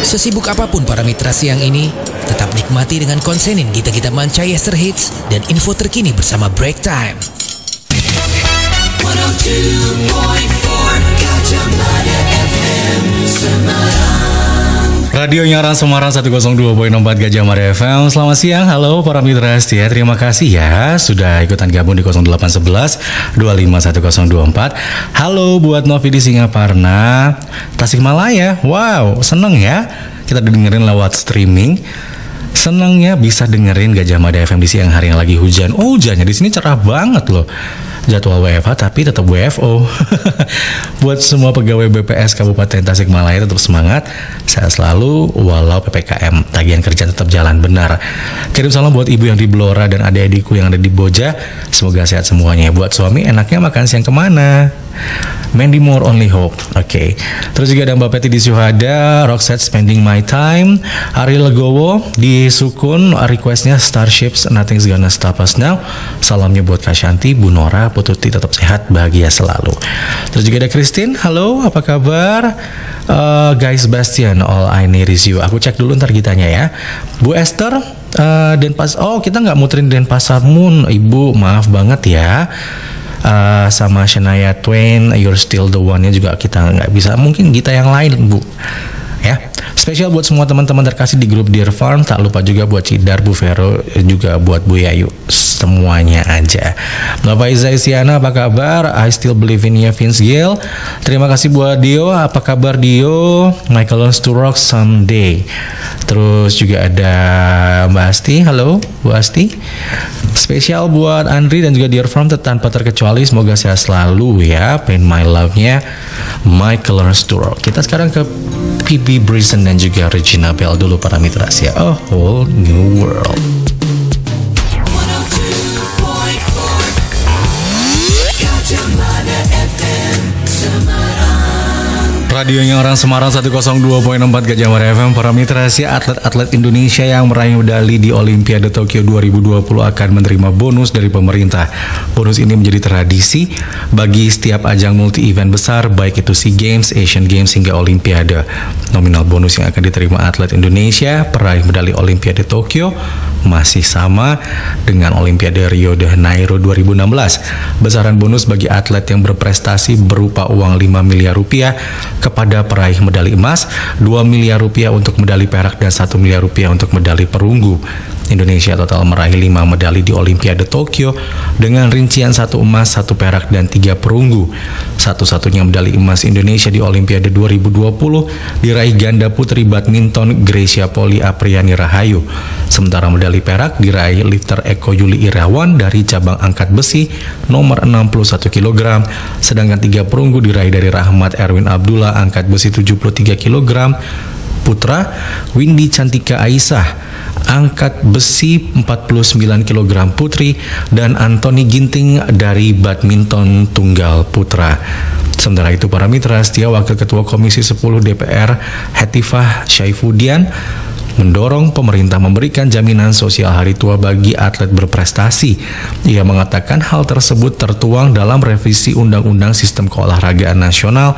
Sesibuk apapun para mitra siang ini, tetap nikmati dengan konsenin kita manca Yester Hits dan info terkini bersama Break Time. 102.4 Gajah FM Semarang. Radionya Orang Semarang 102.4 Gajah Mada FM. Selamat siang, halo para mitra setia. Terima kasih ya sudah ikutan gabung di 0811 251024. Halo buat Novi di Singaparna, Tasikmalaya. Wow, seneng ya kita dengerin lewat streaming. Senangnya bisa dengerin Gajah Mada FM di siang hari yang lagi hujan. Oh, hujannya di sini cerah banget loh. Jadwal WFH tapi tetap WFO. Buat semua pegawai BPS Kabupaten Tasikmalaya tetap semangat. Saya selalu walau PPKM, tagihan kerja tetap jalan benar. Kirim salam buat ibu yang di Blora dan adik-adikku yang ada di Boja. Semoga sehat semuanya. Buat suami, enaknya makan siang kemana? Mandy Moore Only Hope. Oke. Terus juga ada Mbak Peti di Suhada, Roxette Spending My Time, Ariel Legowo di Sukun, requestnya Starships Nothing's Gonna Stop Us Now. Salamnya buat Kak Shanti, Bu Nora, Pututi tetap sehat, bahagia selalu. Terus juga ada Christine, halo, apa kabar? Guys Bastian, all I need is you. Aku cek dulu ntar gitanya ya. Bu Esther, Denpasar. Oh, kita nggak muterin Denpasar Moon, Ibu, maaf banget ya. Sama Shania Twain, You're Still the One-nya juga kita nggak bisa. Mungkin Gita yang lain, Bu. Ya, spesial buat semua teman-teman terkasih di grup Dear Farm. Tak lupa juga buat Cidar, Bu Vero, juga buat Bu Yayu. Semuanya aja. Nova Izaisiana, apa kabar? I still believe in you, Vince Gill. Terima kasih buat Dio, apa kabar Dio? Michael Wants to Rock Someday. Terus juga ada Mbak Asti, halo Bu Asti. Spesial buat Andri dan juga Dear Farm tanpa terkecuali, semoga sehat selalu ya. Pain My Love-nya Michael Wants to Rock. Kita sekarang ke PB Brisen dan juga Regina Bell dulu para mitra ya. A Whole New World. Radionya Orang Semarang 102.4 Gajah Mada FM. Para mitra rahasia, atlet-atlet Indonesia yang meraih medali di Olimpiade Tokyo 2020 akan menerima bonus dari pemerintah. Bonus ini menjadi tradisi bagi setiap ajang multi-event besar, baik itu SEA Games, Asian Games hingga Olimpiade. Nominal bonus yang akan diterima atlet Indonesia peraih medali Olimpiade Tokyo masih sama dengan Olimpiade Rio de Janeiro 2016. Besaran bonus bagi atlet yang berprestasi berupa uang 5 miliar rupiah kepada peraih medali emas, 2 miliar rupiah untuk medali perak, dan 1 miliar rupiah untuk medali perunggu. Indonesia total meraih 5 medali di Olimpiade Tokyo dengan rincian 1 emas, 1 perak, dan 3 perunggu. Satu-satunya medali emas Indonesia di Olimpiade 2020 diraih ganda putri badminton Gracia Poli Apriani Rahayu. Sementara medali perak diraih lifter Eko Yuli Irawan dari cabang angkat besi nomor 61 kg, sedangkan 3 perunggu diraih dari Rahmat Erwin Abdullah angkat besi 73 kg putra, Windy Cantika Aisyah angkat besi 49 kg putri, dan Anthony Ginting dari badminton tunggal putra. Sementara itu para mitra setia, Wakil Ketua Komisi 10 DPR Hetifah Syaifudian mendorong pemerintah memberikan jaminan sosial hari tua bagi atlet berprestasi. Ia mengatakan hal tersebut tertuang dalam revisi Undang-Undang Sistem Keolahragaan Nasional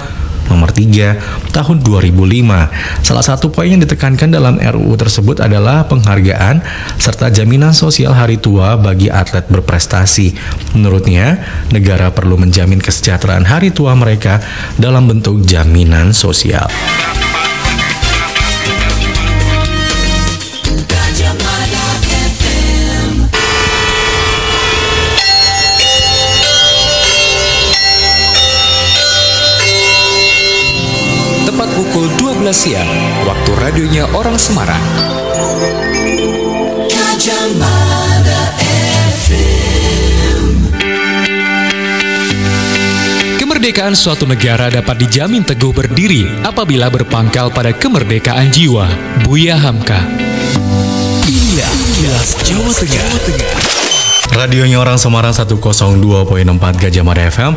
Nomor 3 Tahun 2005. Salah satu poin yang ditekankan dalam RUU tersebut adalah penghargaan serta jaminan sosial hari tua bagi atlet berprestasi. Menurutnya, negara perlu menjamin kesejahteraan hari tua mereka dalam bentuk jaminan sosial. Pukul 12 siang, waktu radionya Orang Semarang. Gajah Mada FM. Kemerdekaan suatu negara dapat dijamin teguh berdiri apabila berpangkal pada kemerdekaan jiwa. Buya Hamka. Inilah Kilas Jawa Tengah. Radionya Orang Semarang 102.4 Gajah Mada FM.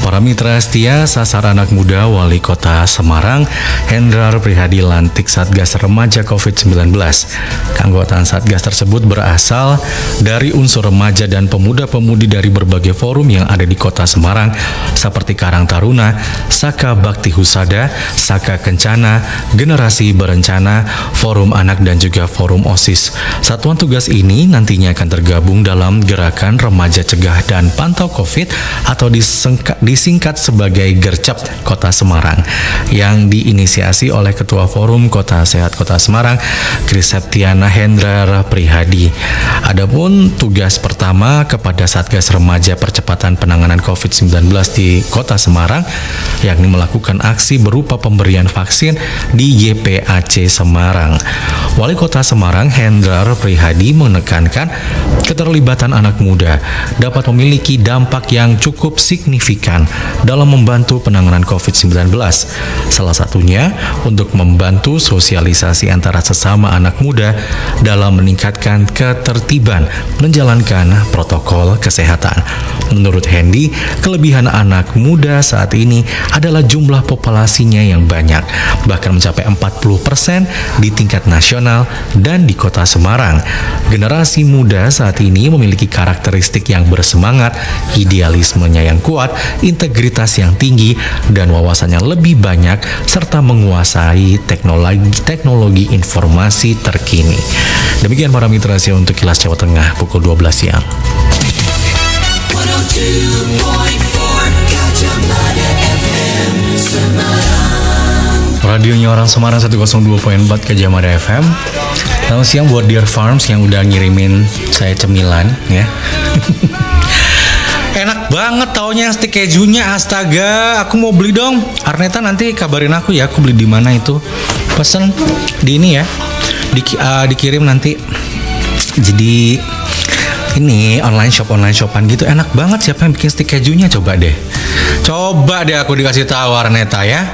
Para mitra setia, sasar anak muda Wali Kota Semarang Hendrar Prihadi lantik Satgas Remaja COVID-19. Keanggotaan Satgas tersebut berasal dari unsur remaja dan pemuda-pemudi dari berbagai forum yang ada di Kota Semarang seperti Karang Taruna, Saka Bakti Husada, Saka Kencana, Generasi Berencana, Forum Anak dan juga Forum OSIS. Satuan tugas ini nantinya akan tergabung dalam Gerakan Remaja Cegah dan Pantau COVID atau disingkat sebagai Gercep Kota Semarang yang diinisiasi oleh Ketua Forum Kota Sehat Kota Semarang, Kris Septiana Hendrar Prihadi. Adapun tugas pertama kepada Satgas Remaja Percepatan Penanganan COVID-19 di Kota Semarang yakni melakukan aksi berupa pemberian vaksin di YPAC Semarang. Wali Kota Semarang Hendrar Prihadi menekankan keterlibatan anak muda dapat memiliki dampak yang cukup signifikan dalam membantu penanganan COVID-19. Salah satunya untuk membantu sosialisasi antara sesama anak muda dalam meningkatkan ketertiban menjalankan protokol kesehatan. Menurut Hendy, kelebihan anak muda saat ini adalah jumlah populasinya yang banyak, bahkan mencapai 40% di tingkat nasional dan di Kota Semarang. Generasi muda saat ini memiliki karakteristik yang bersemangat, idealismenya yang kuat, integritas yang tinggi, dan wawasannya lebih banyak, serta menguasai teknologi informasi terkini. Demikian para mitra rahasia untuk Kilas Jawa Tengah pukul 12 siang. 102.4 Gajah Mada FM Semarang. Radionya Orang Semarang 102.4 Gajah Mada FM. Selamat siang buat Dear Farms yang udah ngirimin saya cemilan ya. Enak banget taunya stik kejunya, astaga, aku mau beli dong. Arneta nanti kabarin aku ya, aku beli di mana itu. Pesen di ini ya, dikirim nanti. Jadi ini online shopan gitu, enak banget. Siapa yang bikin stik kejunya? Coba deh aku dikasih tahu Arneta ya.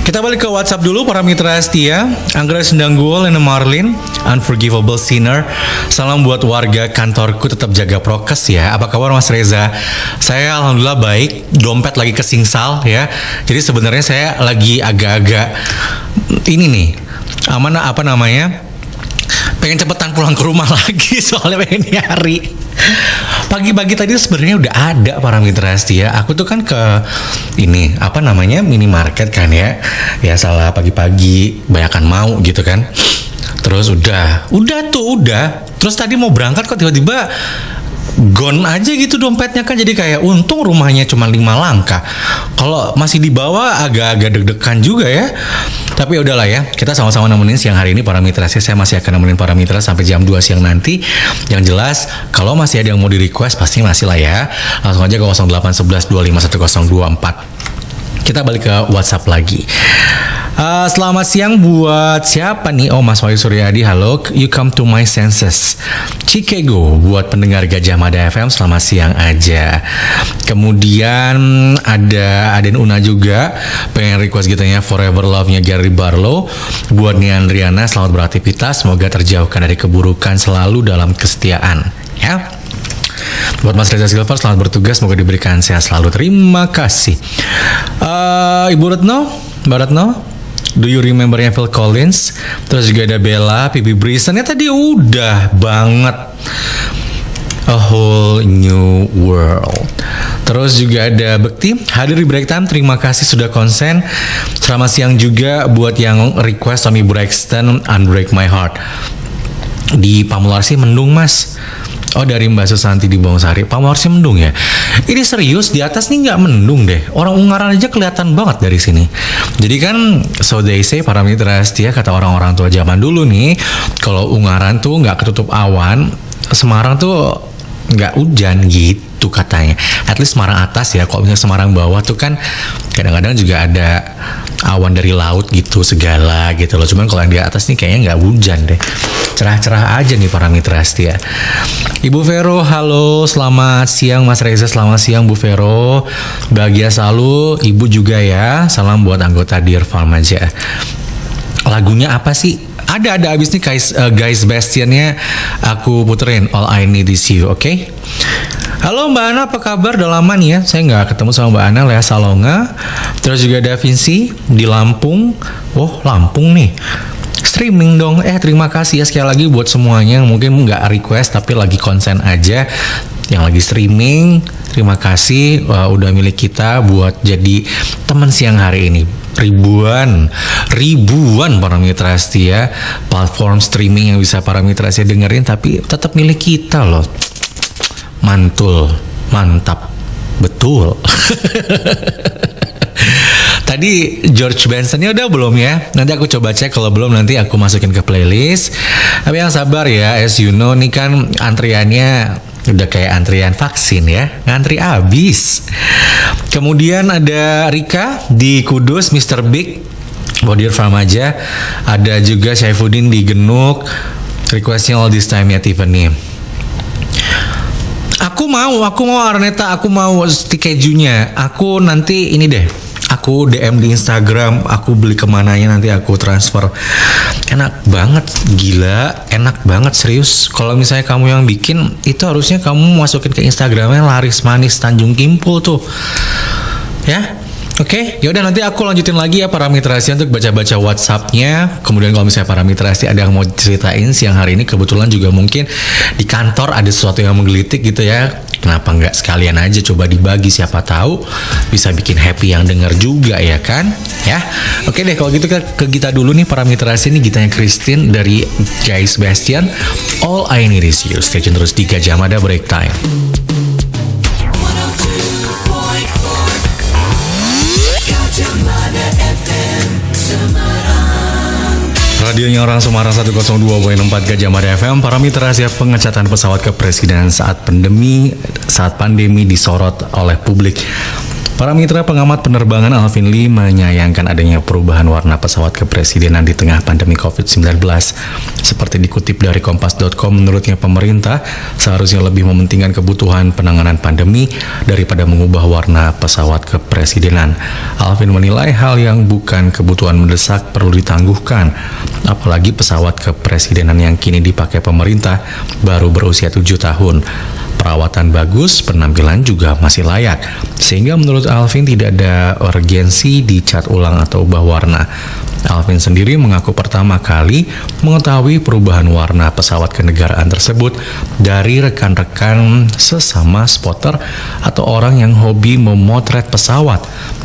Kita balik ke WhatsApp dulu para mitra setia. Anggra Sendangguol, Lena Marlin, Unforgivable Sinner. Salam buat warga kantorku, tetap jaga prokes ya. Apa kabar Mas Reza? Saya alhamdulillah baik. Dompet lagi kesingsal ya. Jadi sebenarnya saya lagi agak-agak ini nih. Apa namanya? Pengen cepetan pulang ke rumah lagi soalnya pengen nyari. Pagi-pagi tadi sebenarnya udah ada para mitra setia. Aku tuh kan ke ini minimarket kan ya. Ya salah pagi-pagi banyakan mau gitu kan. Terus udah. Terus tadi mau berangkat kok tiba-tiba gone aja gitu dompetnya kan, jadi kayak untung rumahnya cuma 5 langkah. Kalau masih di bawah agak-agak deg-degan juga ya. Tapi udahlah ya, kita sama-sama nemenin siang hari ini para mitra. Saya masih akan nemenin para mitra sampai jam 2 siang nanti. Yang jelas kalau masih ada yang mau di request pasti masih lah ya. Langsung aja ke 0811 251024. Kita balik ke WhatsApp lagi. Selamat siang buat siapa nih? Oh, Mas Wahyu Suryadi, halo. You come to my senses. Chicago buat pendengar Gajah Mada FM, selamat siang aja. Kemudian ada Aden Una juga pengen request gitanya Forever Love-nya Gary Barlow. Buat Nia Andriana, selamat beraktivitas, semoga terjauhkan dari keburukan, selalu dalam kesetiaan ya. Buat Mas Reza Silver, selamat bertugas, semoga diberikan sehat selalu. Terima kasih. Ibu Retno, Mbak Retno, do you remember Phil Collins? Terus juga ada Bella, Pipi Brison. Ya tadi udah banget. A Whole New World. Terus juga ada Bekti, hadir di Break Time. Terima kasih sudah konsen. Selamat siang juga buat yang request Tommy Braxton, Unbreak My Heart. Di Pamularsi mendung Mas. Oh, dari Mbak Susanti di Bongsari. Pamularsi mendung ya. Ini serius, di atas nih nggak mendung deh. Orang Ungaran aja kelihatan banget dari sini. Jadi kan so they say, para mitra setia, kata orang-orang tua zaman dulu nih, kalau Ungaran tuh nggak ketutup awan, Semarang tuh nggak hujan gitu katanya. At least Semarang atas ya. Kalau misalnya Semarang bawah tuh kan kadang-kadang juga ada awan dari laut gitu segala gitu loh. Cuman kalau yang di atas nih kayaknya nggak hujan deh. Cerah-cerah aja nih para mitra setia. Ibu Vero, halo, selamat siang Mas Reza, selamat siang Bu Vero. Bahagia selalu, Ibu juga ya. Salam buat anggota Dear Farm aja. Lagunya apa sih? Ada abis nih guys Bastiannya aku puterin All I Need Is You, oke? Halo Mbak Ana, apa kabar? Udah lama nih ya, saya nggak ketemu sama Mbak Ana, Lea Salonga. Terus juga ada Vinci di Lampung. Oh, Lampung nih. Streaming dong. Terima kasih ya sekali lagi buat semuanya yang mungkin nggak request tapi lagi konsen aja. Yang lagi streaming, terima kasih udah milik kita buat jadi teman siang hari ini. Ribuan para mitra setia platform streaming yang bisa para mitra setia dengerin, tapi tetap milik kita loh. Mantul, mantap, betul. Tadi George Bensonnya udah belum ya? Nanti aku coba cek, kalau belum nanti aku masukin ke playlist. Tapi yang sabar ya, as you know nih kan antriannya udah kayak antrian vaksin ya, ngantri abis. Kemudian ada Rika di Kudus, Mr. Big, Bodir Famaja, ada juga Syaifuddin di Genuk, requestnya All This Time ya Tiffany. Aku mau Arneta, aku mau stick kejunya. Aku nanti ini deh, aku DM di Instagram, aku beli kemananya nanti aku transfer. Enak banget, gila, enak banget serius. Kalau misalnya kamu yang bikin, itu harusnya kamu masukin ke Instagramnya Laris Manis Tanjung Kimpul tuh, ya. Oke, yaudah nanti aku lanjutin lagi ya para mitra setia untuk baca-baca WhatsApp-nya. Kemudian kalau misalnya para mitra setia ada yang mau ceritain siang hari ini, kebetulan juga mungkin di kantor ada sesuatu yang menggelitik gitu ya. Kenapa nggak sekalian aja coba dibagi, siapa tahu bisa bikin happy yang denger juga ya kan? Ya, oke deh kalau gitu ke Gita dulu nih para mitra setia. Ini Gitanya Christine dari Guys Bastian. All I Need Is You. Stay tune terus di Gajah Mada Break Time. Radionya Orang Semarang 102.4 Gajah Mada FM. Para mitra siap pengecatan pesawat kepresidenan saat pandemi disorot oleh publik. Para mitra pengamat penerbangan Alvin Lee menyayangkan adanya perubahan warna pesawat kepresidenan di tengah pandemi COVID-19. Seperti dikutip dari Kompas.com, menurutnya pemerintah seharusnya lebih mementingkan kebutuhan penanganan pandemi daripada mengubah warna pesawat kepresidenan. Alvin menilai hal yang bukan kebutuhan mendesak perlu ditangguhkan, apalagi pesawat kepresidenan yang kini dipakai pemerintah baru berusia 7 tahun. Perawatan bagus, penampilan juga masih layak, sehingga menurut Alvin tidak ada urgensi dicat ulang atau ubah warna. Alvin sendiri mengaku pertama kali mengetahui perubahan warna pesawat kenegaraan tersebut dari rekan-rekan sesama spotter atau orang yang hobi memotret pesawat.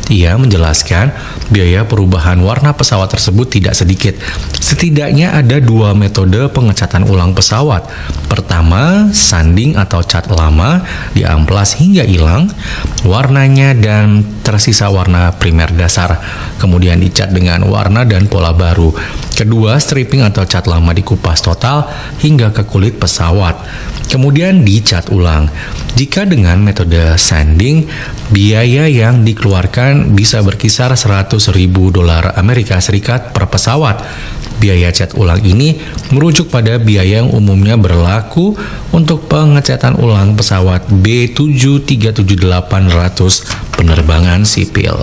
Ia menjelaskan biaya perubahan warna pesawat tersebut tidak sedikit. Setidaknya ada 2 metode pengecatan ulang pesawat. Pertama, sanding atau cat lama diamplas hingga hilang warnanya dan tersisa warna primer dasar. Kemudian dicat dengan warna dan pola baru. Kedua, stripping atau cat lama dikupas total hingga ke kulit pesawat. Kemudian dicat ulang. Jika dengan metode sanding, biaya yang dikeluarkan bisa berkisar $100.000 Amerika Serikat per pesawat. Biaya cat ulang ini merujuk pada biaya yang umumnya berlaku untuk pengecatan ulang pesawat B737-800 penerbangan sipil.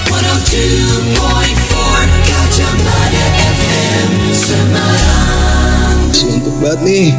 102.4 Gajah Mada FM Semarang. Suntuk banget nih.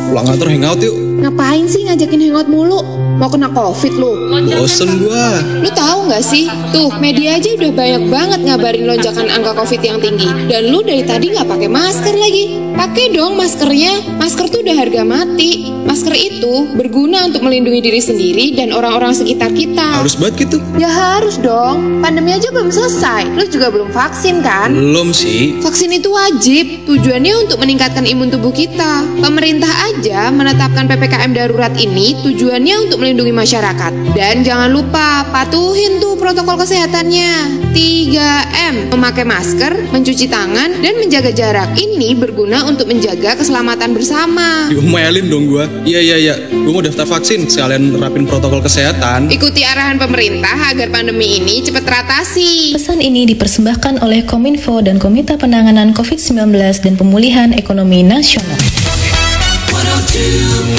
Pulang kantor hangout yuk. Ngapain sih ngajakin hangout mulu? Mau kena COVID lu? Bosen gua. Lu tahu nggak sih? Tuh, media aja udah banyak banget ngabarin lonjakan angka COVID yang tinggi. Dan lu dari tadi nggak pakai masker lagi. Pakai dong maskernya. Masker tuh udah harga mati. Masker itu berguna untuk melindungi diri sendiri dan orang-orang sekitar kita. Harus banget gitu. Ya harus dong. Pandemi aja belum selesai. Lu juga belum vaksin kan? Belum sih. Vaksin itu wajib. Tujuannya untuk meningkatkan imun tubuh kita. Pemerintah aja menetapkan PPKM darurat ini tujuannya untuk melindungi masyarakat. Dan jangan lupa patuhin tuh protokol kesehatannya. 3M, memakai masker, mencuci tangan, dan menjaga jarak. Ini berguna untuk menjaga keselamatan bersama. Diomelin dong gua. Iya. Gua mau daftar vaksin sekalian nerapin protokol kesehatan. Ikuti arahan pemerintah agar pandemi ini cepat teratasi. Pesan ini dipersembahkan oleh Kominfo dan Komite Penanganan COVID-19 dan Pemulihan Ekonomi Nasional. 102.4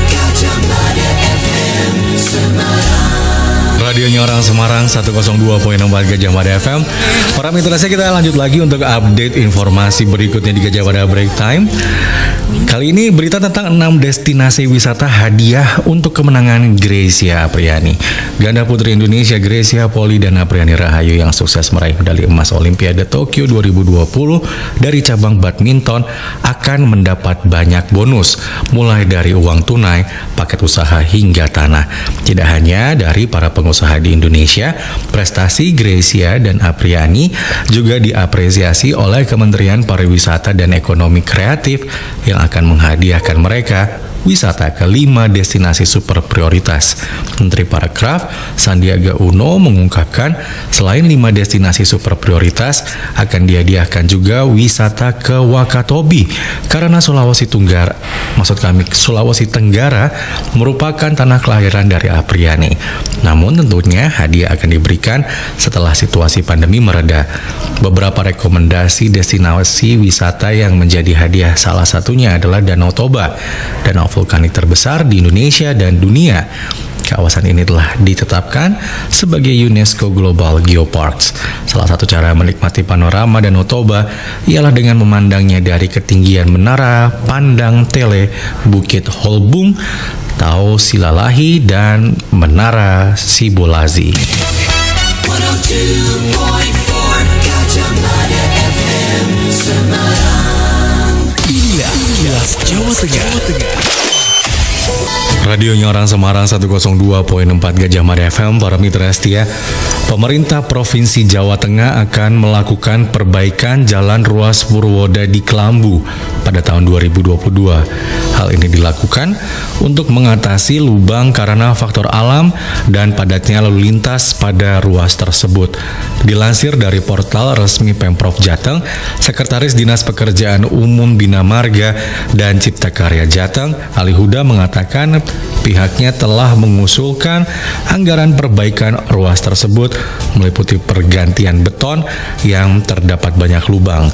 Gajah Mada FM Semarang. Radionya Orang Semarang 102.4 Gajah Mada FM. Para mitra saya, kita lanjut lagi untuk update informasi berikutnya di Gajah Mada Break Time. Kali ini berita tentang 6 destinasi wisata hadiah untuk kemenangan Grecia Apriani. Ganda putri Indonesia Grecia Poli dan Apriani Rahayu yang sukses meraih medali emas Olimpiade Tokyo 2020 dari cabang badminton akan mendapat banyak bonus, mulai dari uang tunai, paket usaha hingga tanah. Tidak hanya dari para pengusaha di Indonesia, prestasi Grecia dan Apriani juga diapresiasi oleh Kementerian Pariwisata dan Ekonomi Kreatif yang akan menghadiahkan mereka wisata ke 5 destinasi super prioritas. Menteri Parekraf Sandiaga Uno mengungkapkan selain 5 destinasi super prioritas akan dihadiahkan juga wisata ke Wakatobi karena Sulawesi Tenggara merupakan tanah kelahiran dari Apriani. Namun tentunya hadiah akan diberikan setelah situasi pandemi mereda. Beberapa rekomendasi destinasi wisata yang menjadi hadiah salah satunya adalah Danau Toba, danau vulkanik terbesar di Indonesia dan dunia. Kawasan ini telah ditetapkan sebagai UNESCO Global Geoparks. Salah satu cara menikmati panorama Danau Toba ialah dengan memandangnya dari ketinggian Menara Pandang Tele, Bukit Holbung, Tao Silalahi, dan Menara Sibolazi. 102.4 Gajah Mada FM Semarang. Inilah Kilas Jawa Tengah. Radionya Orang Semarang 102.4 Gajah Mada FM. Para mitra setia, pemerintah Provinsi Jawa Tengah akan melakukan perbaikan jalan ruas Purwoda di Kelambu pada tahun 2022. Hal ini dilakukan untuk mengatasi lubang karena faktor alam dan padatnya lalu lintas pada ruas tersebut. Dilansir dari portal resmi Pemprov Jateng, Sekretaris Dinas Pekerjaan Umum Bina Marga dan Cipta Karya Jateng, Ali Huda, mengatakan pihaknya telah mengusulkan anggaran perbaikan ruas tersebut meliputi pergantian beton yang terdapat banyak lubang.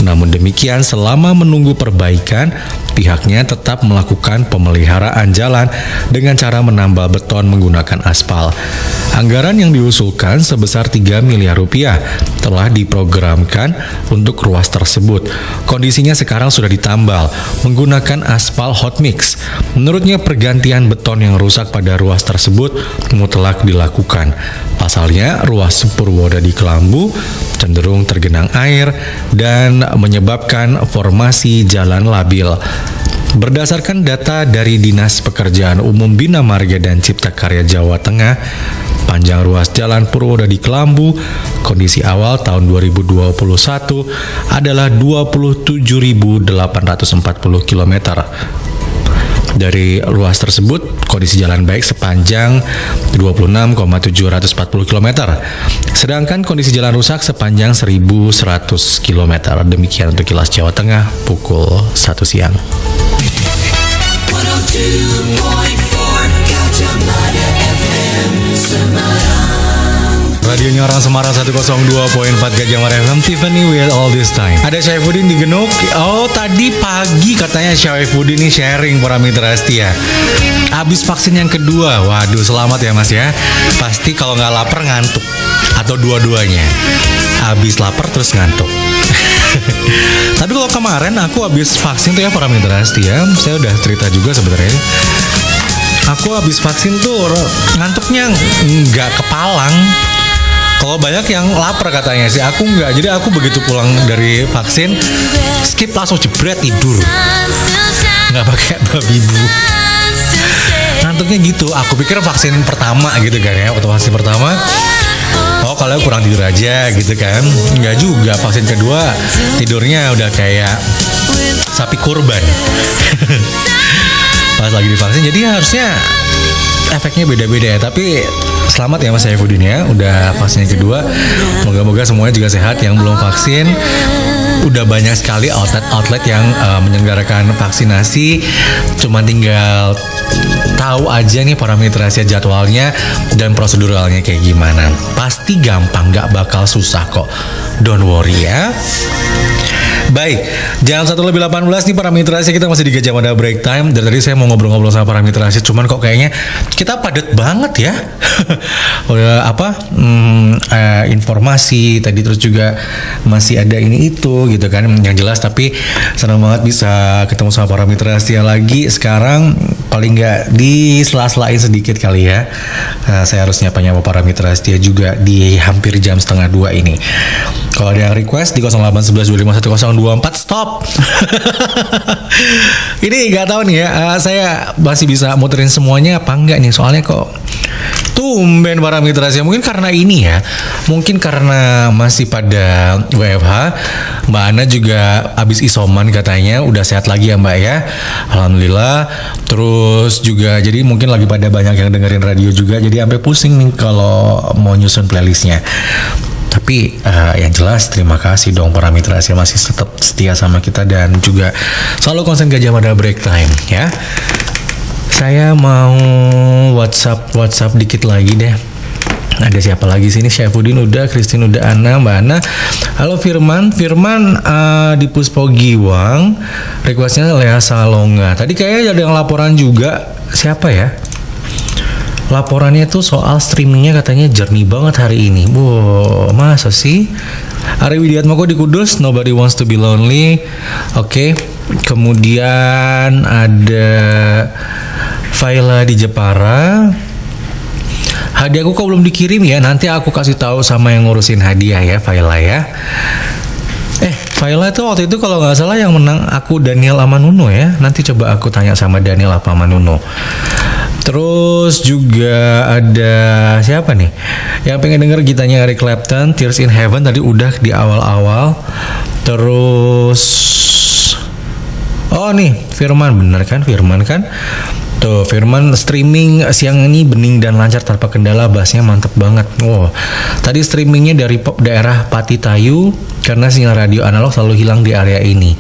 Namun demikian, selama menunggu perbaikan, pihaknya tetap melakukan pemeliharaan jalan dengan cara menambal beton menggunakan aspal. Anggaran yang diusulkan sebesar 3 miliar rupiah telah diprogramkan untuk ruas tersebut. Kondisinya sekarang sudah ditambal menggunakan aspal hot mix. Menurutnya, pergantian beton yang rusak pada ruas tersebut mutlak dilakukan. Pasalnya, ruas Purwoda di Kelambu cenderung tergenang air dan menyebabkan formasi jalan labil. Berdasarkan data dari Dinas Pekerjaan Umum Bina Marga dan Cipta Karya Jawa Tengah, panjang ruas jalan Purwoda di Kelambu kondisi awal tahun 2021 adalah 27.840 km. Dari ruas tersebut, kondisi jalan baik sepanjang 26,740 km. Sedangkan kondisi jalan rusak sepanjang 1.100 km. Demikian untuk Kilas Jawa Tengah pukul 1 siang. 102.4 Gajah Mada FM Semarang. Radionya Orang Semarang 102.4 Gajah Mada FM. Tiffany with all this time. Ada Syaifuddin di Genuk. Oh, tadi pagi katanya Syaifuddin ini sharing para mitra setia. Habis vaksin yang kedua. Waduh, selamat ya Mas ya. Pasti kalau nggak lapar ngantuk. Atau dua-duanya. Habis lapar terus ngantuk. Tapi kalau kemarin aku habis vaksin tuh ya para mitra setia, saya udah cerita juga sebenarnya. Aku habis vaksin tuh ngantuknya nggak kepalang. Kalau banyak yang lapar katanya sih, aku nggak. Jadi aku begitu pulang dari vaksin, skip langsung jebret tidur. Nggak pakai babi bu. Ngantuknya gitu. Aku pikir vaksin pertama gitu kan ya, waktu vaksin pertama. Oh, kalau kurang tidur aja gitu kan. Nggak juga, vaksin kedua tidurnya udah kayak sapi kurban. Pas lagi divaksin, jadi harusnya efeknya beda-beda ya. Tapi selamat ya Mas Syaifuddin ya, udah vaksin yang kedua. Moga-moga semuanya juga sehat yang belum vaksin. Udah banyak sekali outlet yang menyelenggarakan vaksinasi. Cuma tinggal tahu aja nih para mitra jadwalnya dan proseduralnya kayak gimana. Pasti gampang, gak bakal susah kok. Don't worry ya. Baik, jam 1:18 nih para mitra Asia, kita masih di Gajah Mada Break Time. Dari tadi saya mau ngobrol-ngobrol sama para mitra Asia, cuman kok kayaknya kita padat banget ya. Udah informasi tadi, terus juga masih ada ini itu gitu kan yang jelas. Tapi senang banget bisa ketemu sama para mitra Asia lagi. Sekarang paling nggak di sela-selain sedikit kali ya. Saya harus nyapa-nyapa para mitra Asia juga di hampir jam 1:30 ini. Kalau ada yang request di 0811251024 stop. Ini nggak tahu nih ya, saya masih bisa muterin semuanya apa enggak nih, soalnya kok tumben para mitra Asia. Mungkin karena ini ya, mungkin karena masih pada WFH. Mbak Ana juga abis isoman katanya, udah sehat lagi ya Mbak ya, alhamdulillah. Terus juga jadi mungkin lagi pada banyak yang dengerin radio juga, jadi sampai pusing nih kalau mau nyusun playlistnya. Tapi yang jelas terima kasih dong para mitra Asia masih tetap setia sama kita dan juga selalu konsen Gajah Mada Break Time ya. Saya mau WhatsApp dikit lagi deh. Ada siapa lagi sini? Syaifuddin udah, Christine udah, Ana, Mbak Ana. Halo Firman di Puspo Giwang. Requestnya Lea Salonga. Tadi kayaknya ada yang laporan juga. Siapa ya? Laporannya tuh soal streamingnya katanya jernih banget hari ini. Wow, masa sih? Ari Widiatmoko di Kudus, Nobody Wants to Be Lonely. Oke. Kemudian ada Faila di Jepara. Hadiah aku kok belum dikirim ya? Nanti aku kasih tahu sama yang ngurusin hadiah ya, Faila ya. Faila itu waktu itu kalau nggak salah yang menang aku Daniel Amanuno ya. Nanti coba aku tanya sama Daniel apa Amanuno. Terus juga ada siapa nih yang pengen denger gitanya Eric Clapton, Tears in Heaven tadi udah di awal-awal. Terus nih Firman, bener kan? Firman kan? Tuh Firman streaming siang ini bening dan lancar tanpa kendala, bassnya mantep banget. Wow, tadi streamingnya dari daerah Patitayu karena sinyal radio analog selalu hilang di area ini.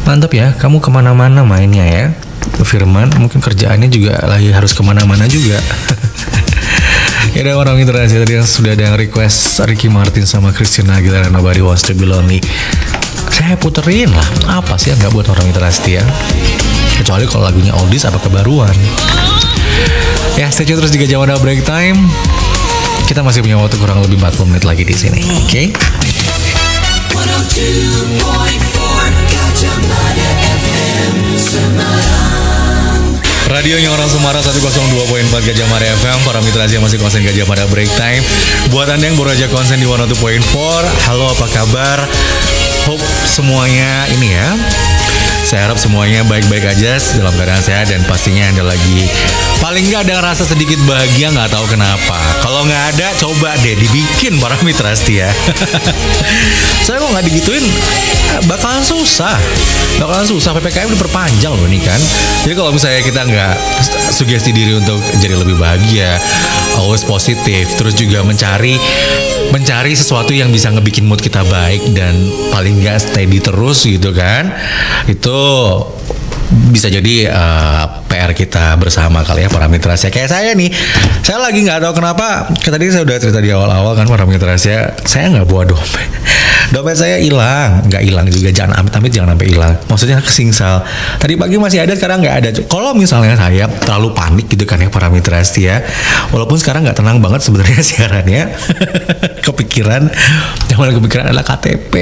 Mantep ya, kamu kemana-mana mainnya ya Firman, mungkin kerjaannya juga lagi harus kemana-mana juga. Ya ada orang interaksi tadi yang sudah ada yang request Ricky Martin sama Christina Aguilera, Nobody Wants to Be Lonely. Saya puterin lah, apa sih yang nggak buat orang interaksi ya? Kecuali kalau lagunya oldies apa kebaruan. Ya, stay tune terus di Gajah Mada Break Time. Kita masih punya waktu kurang lebih 40 menit lagi di sini. Oke? 102.4 Gajah Mada FM Semarang. Radionya orang Semarang 102.4 Gajah Mada FM. Para mitra Asia masih konsen Gajah Mada Break Time. Buat Anda yang baru aja konsen di 102.4, halo apa kabar? Hope semuanya ini ya, saya harap semuanya baik-baik aja dalam keadaan sehat dan pastinya Anda lagi paling nggak ada rasa sedikit bahagia, nggak tahu kenapa. Kalau nggak ada, coba deh dibikin para mitra setia. Saya kok nggak digituin, bakalan susah. PPKM diperpanjang loh nih kan. Jadi kalau misalnya kita nggak sugesti diri untuk jadi lebih bahagia, always positif, terus juga mencari sesuatu yang bisa ngebikin mood kita baik dan paling nggak steady terus gitu kan, itu bisa jadi PR kita bersama kali ya para mitra saya. Kayak saya nih, saya lagi nggak tahu kenapa. Tadi saya udah cerita di awal-awal kan para mitra saya nggak bawa dompet. Dompet saya hilang, nggak hilang juga, jangan amit-amit jangan sampai hilang. Maksudnya kesingsal. Tadi pagi masih ada, sekarang nggak ada. Kalau misalnya saya terlalu panik gitu kan ya para mitra setia, walaupun sekarang nggak tenang banget sebenarnya siarannya, kepikiran, yang mana kepikiran adalah KTP,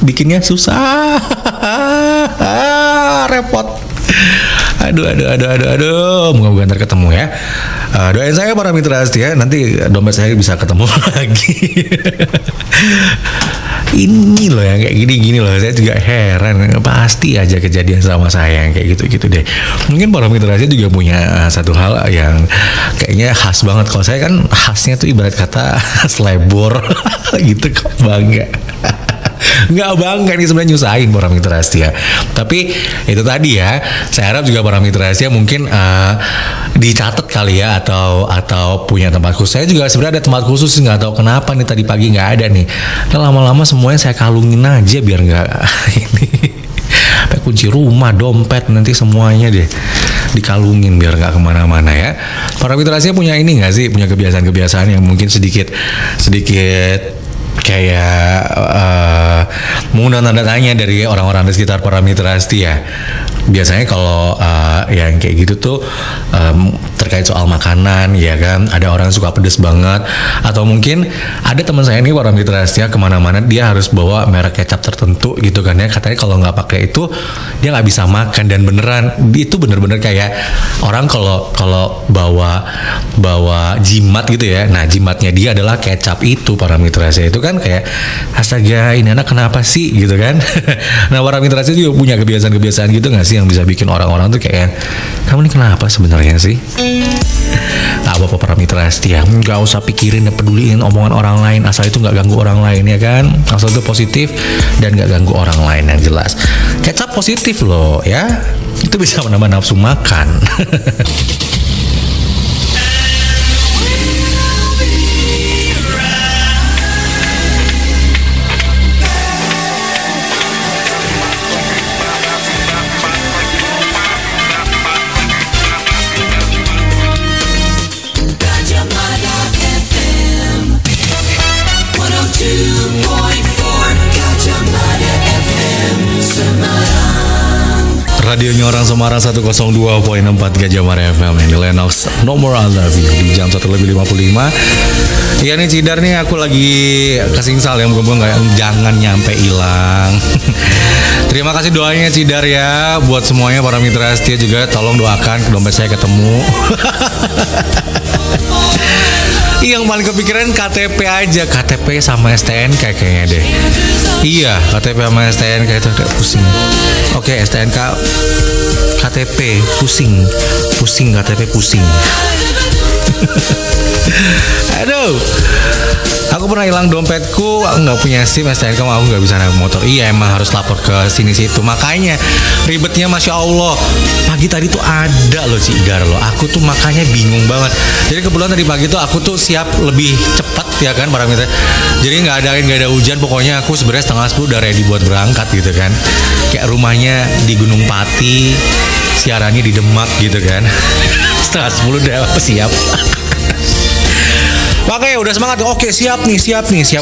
bikinnya susah, repot. Aduh, moga-moga ntar ketemu ya. Doain saya para mitra setia, nanti dompet saya bisa ketemu lagi. Ini loh yang kayak gini loh, saya juga heran, pasti aja kejadian sama saya yang kayak gitu-gitu deh. Mungkin para mitra saya juga punya satu hal yang kayaknya khas banget. Kalau saya kan khasnya tuh ibarat kata selebor gitu, kok bangga. Nggak bangga nih sebenarnya, nyusahin para mitra setia. Tapi itu tadi ya, saya harap juga para mitra setia mungkin dicatat kali ya, atau punya tempat khusus. Saya juga sebenarnya ada tempat khusus, nggak tahu kenapa nih tadi pagi nggak ada nih. Dan lama-lama semuanya saya kalungin aja biar nggak ini. Pakai kunci rumah, dompet, nanti semuanya deh dikalungin biar nggak kemana-mana ya. Para mitra setia punya ini nggak sih, punya kebiasaan-kebiasaan yang mungkin sedikit kayak mengundang tanda tanya dari orang-orang di sekitar para mitra setia. Biasanya kalau yang kayak gitu tuh terkait soal makanan, ya kan, ada orang yang suka pedes banget, atau mungkin ada teman saya nih para mitra setia kemana-mana dia harus bawa merek kecap tertentu gitu kan ya, katanya kalau nggak pakai itu dia nggak bisa makan. Dan beneran itu bener-bener kayak orang kalau bawa jimat gitu ya, nah jimatnya dia adalah kecap itu para mitra setia. Itu kan kayak astaga, ini anak kenapa sih gitu kan. Nah para mitra setia juga punya kebiasaan-kebiasaan gitu nggak sih yang bisa bikin orang-orang tuh kayak, kamu ini kenapa sebenarnya sih? Gak apa-apa para mitra setia, nggak usah pikirin dan peduliin omongan orang lain, asal itu nggak ganggu orang lain, ya kan, asal itu positif dan nggak ganggu orang lain. Yang jelas kecap positif loh ya, itu bisa menambah nafsu makan. Radionya Orang Semarang 102.4 Gajah Mada FM, ini Lennox No More I Love You di jam 1:55. Iya nih Cidar nih, aku lagi kesingsal ya, moga-moga jangan nyampe hilang. Terima kasih doanya Cidar ya, buat semuanya para mitra setia juga tolong doakan dompet saya ketemu. Yang paling kepikiran KTP aja, KTP sama STNK kayaknya deh. Iya, KTP sama STNK itu kayak pusing. Oke, STNK, KTP pusing KTP pusing. Aduh, aku pernah hilang dompetku, aku nggak punya SIM, STNK, aku nggak bisa naik motor. Iya, emang harus lapor ke sini situ. Makanya ribetnya, masya Allah. Pagi tadi tuh ada loh Cidar loh. Aku tuh makanya bingung banget. Jadi kebetulan tadi pagi tuh aku tuh siap lebih cepat ya kan para mitra. Jadi nggak ada angin, nggak ada hujan. Pokoknya aku sebenarnya 9:30 udah ready buat berangkat gitu kan. Kayak rumahnya di Gunung Pati, siarannya di Demak gitu kan. 9:30 udah siap. Makanya udah semangat, oke siap nih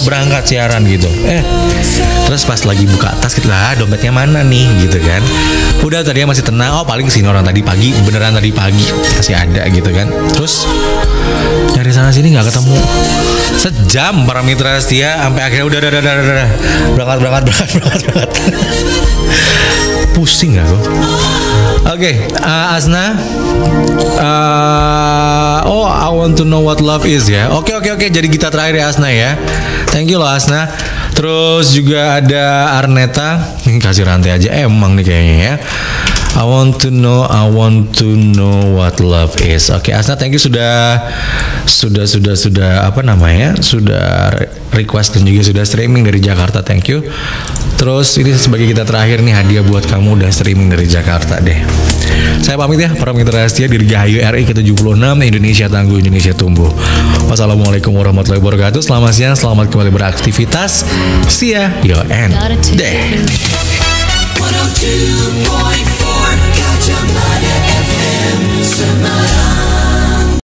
berangkat siaran gitu. Terus pas lagi buka tas gitu lah, dompetnya mana nih gitu kan. Udah tadinya masih tenang, oh paling kesini orang tadi pagi, beneran tadi pagi masih ada gitu kan. Terus dari sana sini nggak ketemu, sejam para mitra setia sampai akhirnya udah berangkat. Pusing gak kok. Oke, Asna. I want to know what love is ya. Oke. Jadi kita terakhir ya Asna ya. Thank you loh Asna. Terus juga ada Arneta. Ini kasih rantai aja emang nih kayaknya ya. I want to know what love is. Oke, Asna, thank you sudah apa namanya? Sudah request dan juga sudah streaming dari Jakarta. Thank you. Terus ini sebagai kita terakhir nih, hadiah buat kamu udah streaming dari Jakarta deh. Saya pamit ya para mitra setia, Dirgahayu RI ke-76, Indonesia Tangguh, Indonesia Tumbuh. Wassalamualaikum warahmatullahi wabarakatuh. Selamat siang, selamat kembali beraktivitas. See ya, yo and deh. 102.4 Gajah Mada FM Semarang.